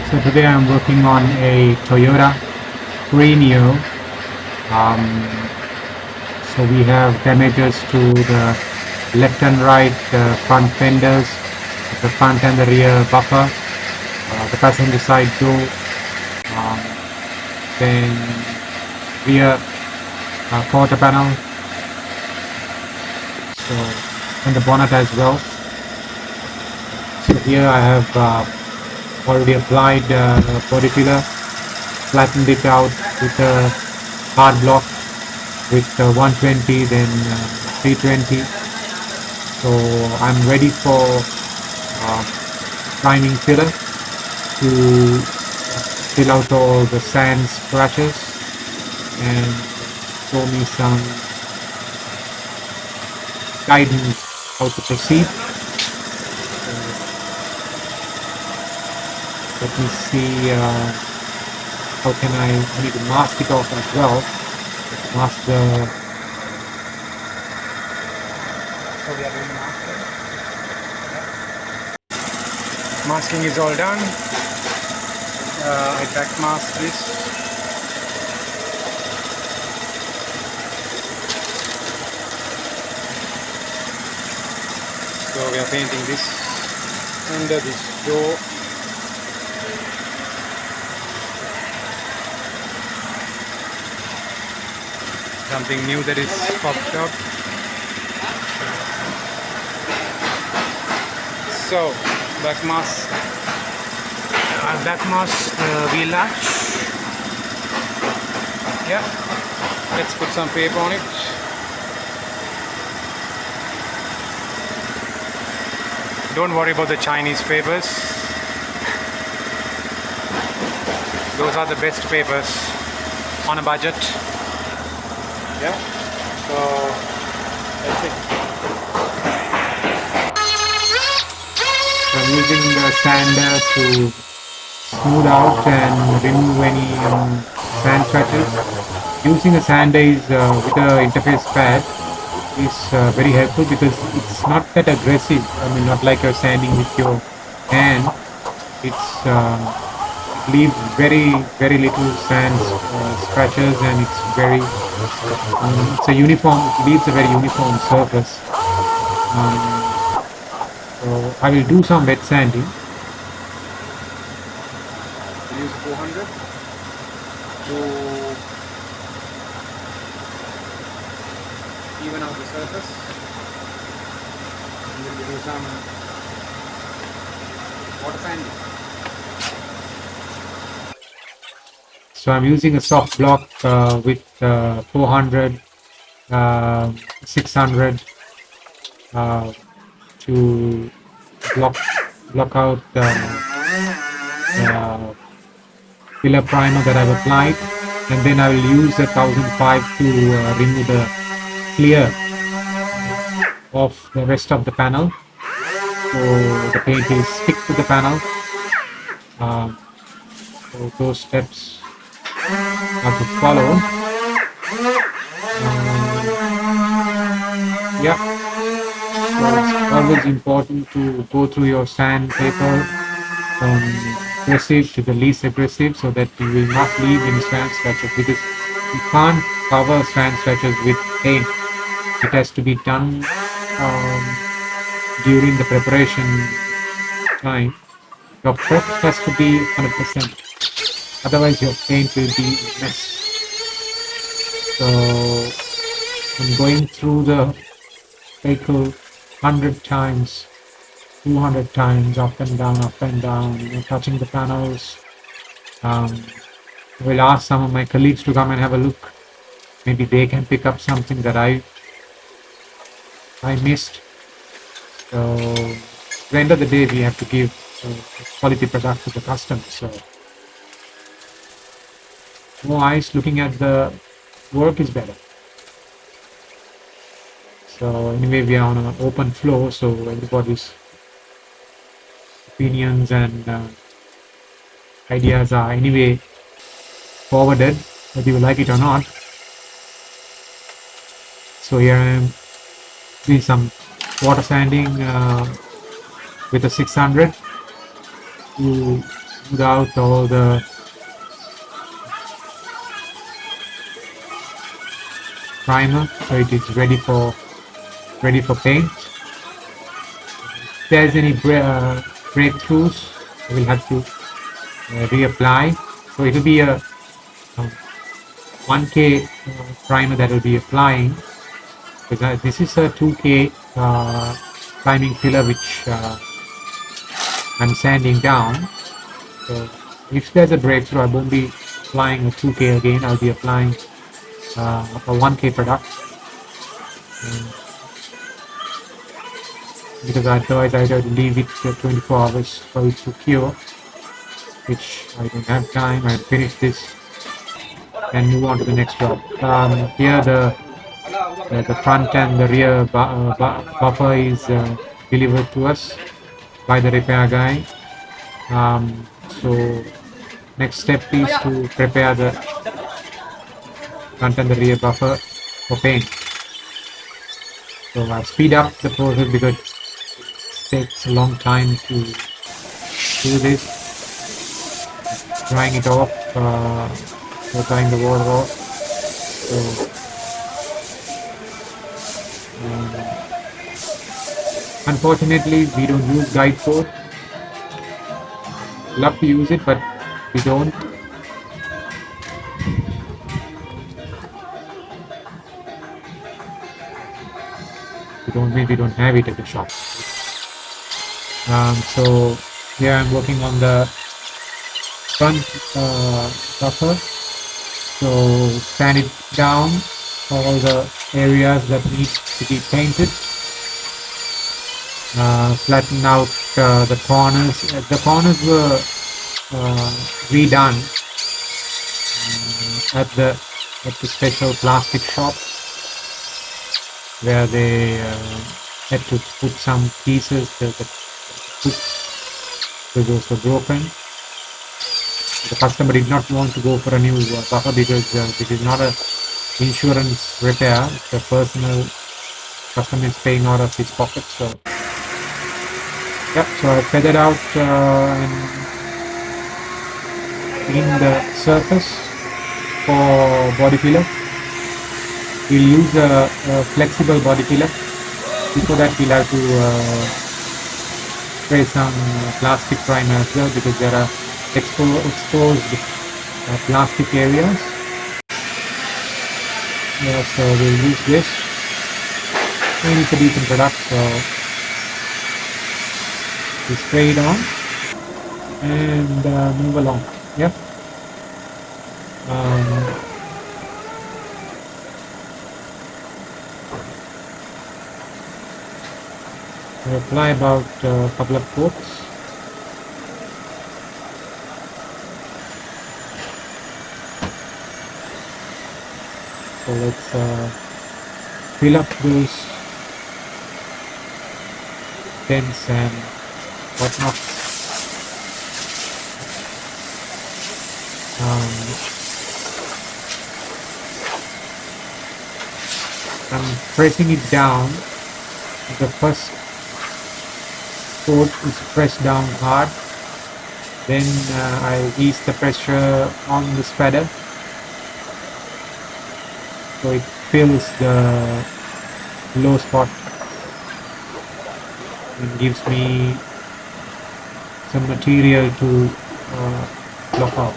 So today I'm working on a Toyota Premio. So we have damages to the left and right front fenders, the front and the rear buffer, the passenger side door, um, then rear quarter panel, so and the bonnet as well. So here I have already applied body filler, flattened it out with a hard block with 120, then 320. So I'm ready for priming filler to fill out all the sand scratches and show me some guidance how to proceed. So let me see how can I need to mask it off as well. Mask the So we are doing masking. Masking is all done. I back mask this. So we are painting this under this door. Something new that is popped up. So back mask. Back mask wheel latch. Yeah. Let's put some paper on it. Don't worry about the Chinese papers. Those are the best papers on a budget. Yeah. So that's it. I'm using the sander to smooth out and remove any sand scratches. Using a sander is with a interface pad is very helpful because it's not that aggressive. I mean, not like you're sanding with your hand. It's it leaves very little sand scratches, and it's very it's a uniform. It leaves a very uniform surface. So I will do some wet sanding. Use 400 to even out the surface. And then we do some water sanding. So I'm using a soft block with 400, 600 to block out the filler primer that I've applied, and then I will use the 1005 to remove the clear of the rest of the panel. So the paint is stick to the panel. So those steps are to follow. Yeah. So it's always important to go through your sandpaper from aggressive to the least aggressive so that you will not leave any sand scratches, because you can't cover sand scratches with paint. It has to be done during the preparation time. Your prep has to be 100%. Otherwise your paint will be a mess. So I'm going through the vehicle 100 times, 200 times, up and down, touching the panels. I will ask some of my colleagues to come and have a look. Maybe they can pick up something that I missed. So at the end of the day, we have to give quality product to the customer. So more eyes looking at the work is better. So anyway, we are on an open floor, so everybody's opinions and ideas are anyway forwarded, whether you like it or not. So here I am doing some water sanding with a 600 to smooth out all the primer so it is ready for paint. If there's any breakthroughs, I will have to reapply. So it will be a 1K primer that will be applying, because this is a 2K priming filler which I'm sanding down. So if there's a breakthrough, I won't be applying a 2K again. I'll be applying a 1K product, because otherwise I have to leave it 24 hours for it to cure, which I don't have time. I'll finish this and move on to the next job. Here the front and the rear buffer is delivered to us by the repair guy. So next step is to prepare the front and the rear buffer for paint. So I speed up the process because it takes a long time to do this. Drying it off, drying the water off. So unfortunately, we don't use guide code. Love to use it, but we don't. We don't have it at the shop. So here I'm working on the front buffer. So sand it down, all the areas that need to be painted. Flatten out the corners. The corners were redone at the special plastic shop, where they had to put some pieces that those were broken. The customer did not want to go for a new buffer because this is not a insurance repair. It's a personal. Customer is paying out of his pocket. So yep. So I feathered out and in the surface for body filler. We'll use a flexible body filler. Before that, we'll have to spray some plastic primer as well, because there are exposed plastic areas. Yeah, so we'll use this. And it's a decent product, so we spray it on and move along. Yep. We apply about a couple of coats. So let's fill up those dents and whatnot. I'm pressing it down. The first coat is pressed down hard. Then I ease the pressure on the spreader, so it fills the low spot and gives me some material to block out.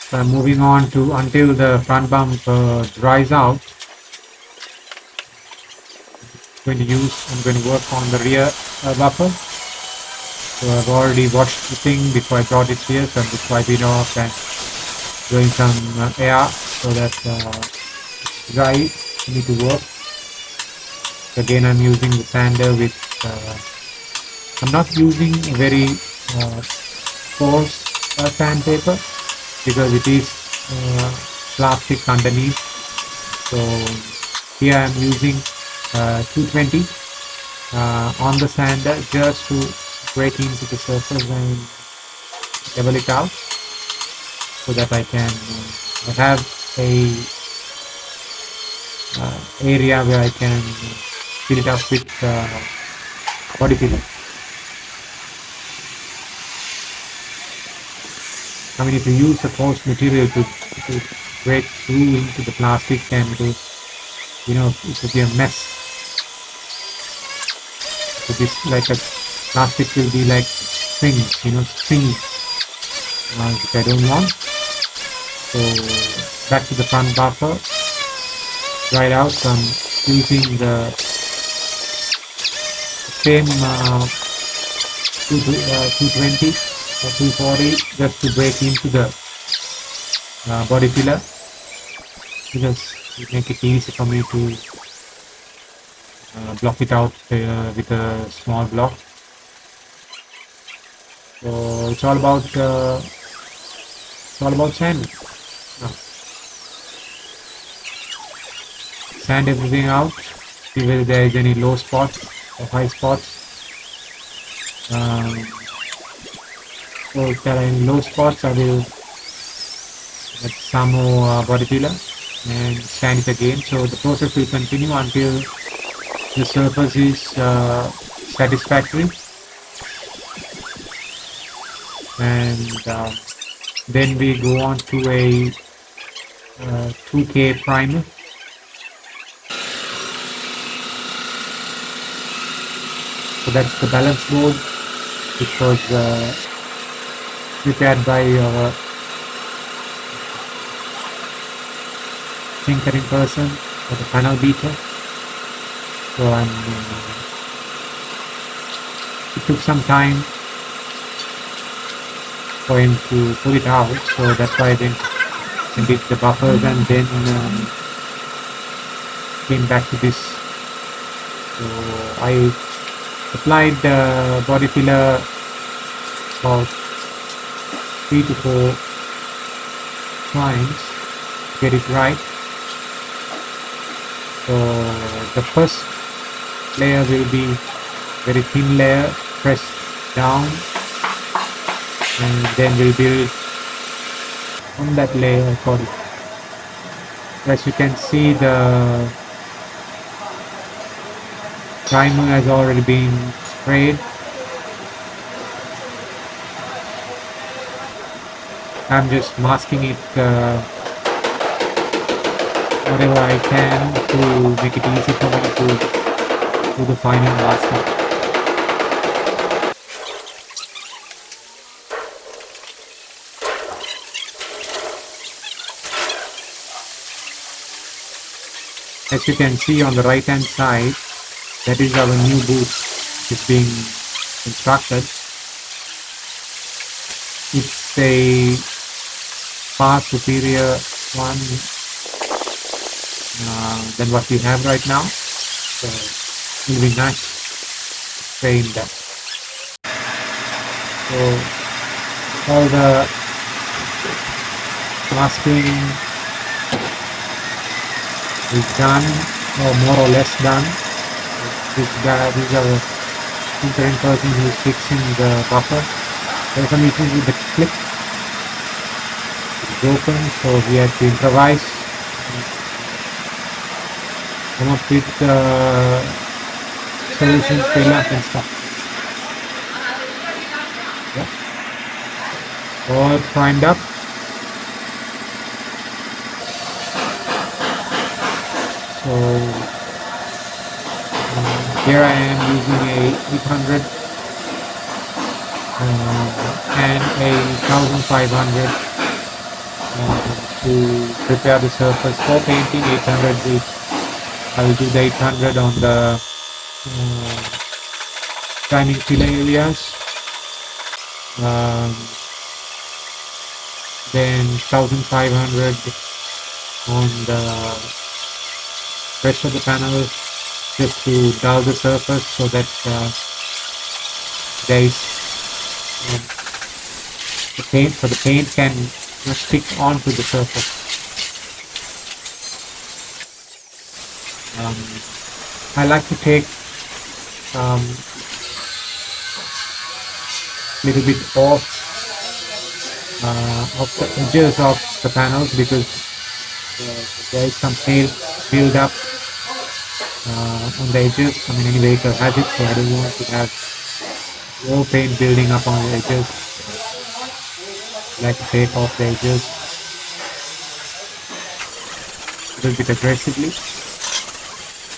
So I'm moving on to until the front bump dries out. I'm going to work on the rear buffer. So I've already washed the thing before I brought it here, so I'm just wiping it off and blowing some air so that it's dry for me to work. Again, I'm using the sander with, I'm not using a very coarse sandpaper, because it is plastic underneath. So here I'm using 220 on the sander just to break into the surface and level it out so that I can have a area where I can fill it up with body filler. I mean, if you use a coarse material to break through into the plastic and to, it would be a mess. It would be like a plastic will be like strings, stringy, which I don't want. So back to the front buffer, dry it out. So I'm using the same 220 or 240 just to break into the body filler, because it make it easy for me to block it out with a small block. So it's all about sanding. Now, sand everything out, see whether there is any low spots or high spots. So if there are any low spots, I will add some more body filler and sand it again. So the process will continue until the surface is satisfactory, and then we go on to a 2K primer. So that's the balance board, which was prepared by our tinkering person or the panel beater. So it took some time for him to pull it out, so that's why I did the buffers and then came back to this. So I applied body filler about 3 to 4 times to get it right. So the first layer will be very thin layer pressed down, and then we'll build on that layer accordingly. As you can see, the primer has already been sprayed. I'm just masking it whatever I can to make it easy for me to do the final masking. As you can see on the right hand side, that is our new booth which is being constructed. It's a far superior one than what we have right now. So it will be nice to stay in that. So all the masking is done, or more or less done. This is our tinkering person who is fixing the buffer. There are some issues with the clip. It's broken, so we had to improvise, come up with solutions, fill up and stuff. Yeah. All primed up. So here I am using a 800 and a 1500 to prepare the surface for painting. 800 I will do the 800 on the priming filler areas, then 1500 on the rest of the panel, just to dull the surface so that there is the paint, so the paint can stick onto the surface. I like to take little bit of the edges of the panels because there is some paint build up on the edges. I mean, any vehicle has it, so I don't want to have more paint building up on the edges. I like to take off the edges a little bit aggressively,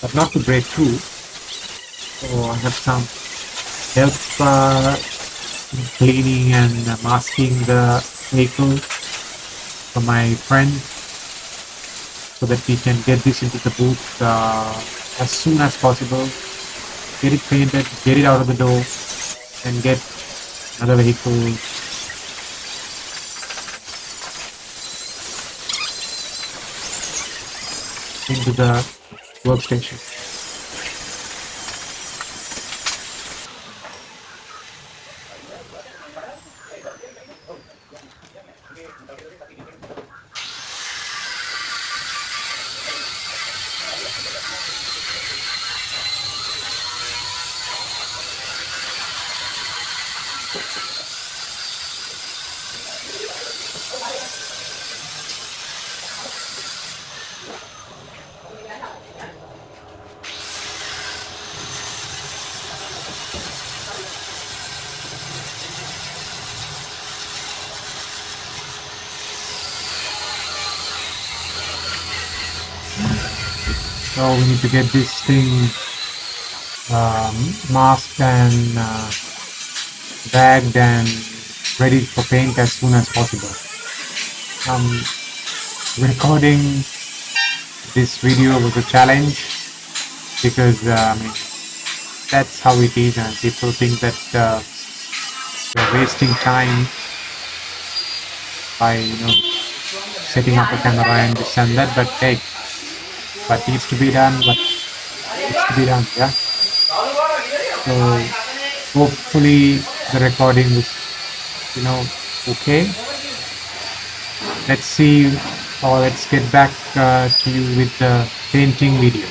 but not to break through. So I have some help in cleaning and masking the vehicle from my friend so that we can get this into the booth as soon as possible, get it painted, get it out of the door, and get another vehicle into the workstation. So we need to get this thing masked and bagged and ready for paint as soon as possible. Recording this video was a challenge because I mean, that's how it is, and people think that we're wasting time by setting up a camera and this and that. But hey, what needs to be done, what needs to be done, yeah. So hopefully the recording was okay. Let's see, or let's get back to you with the painting video.